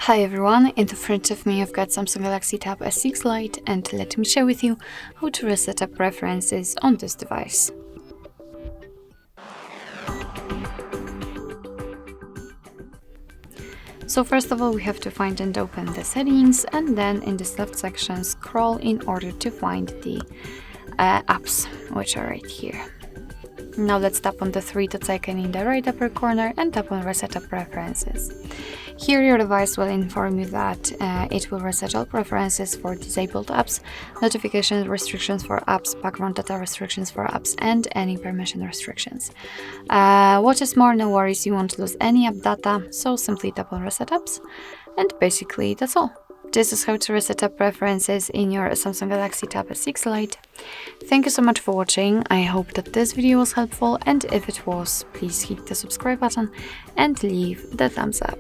Hi everyone, in the front of me I've got Samsung Galaxy Tab S6 Lite, and let me share with you how to reset up preferences on this device. So first of all, we have to find and open the settings, and then in this left section scroll in order to find the apps, which are right here. Now let's tap on the three dots icon in the right upper corner and tap on Reset Up Preferences. Here your device will inform you that it will reset all preferences for disabled apps, notification restrictions for apps, background data restrictions for apps, and any permission restrictions. What is more, no worries, you won't lose any app data, so simply tap on Reset Apps, and basically that's all. This is how to reset up preferences in your Samsung Galaxy Tab S6 Lite. Thank you so much for watching. I hope that this video was helpful, and if it was, please hit the subscribe button and leave the thumbs up.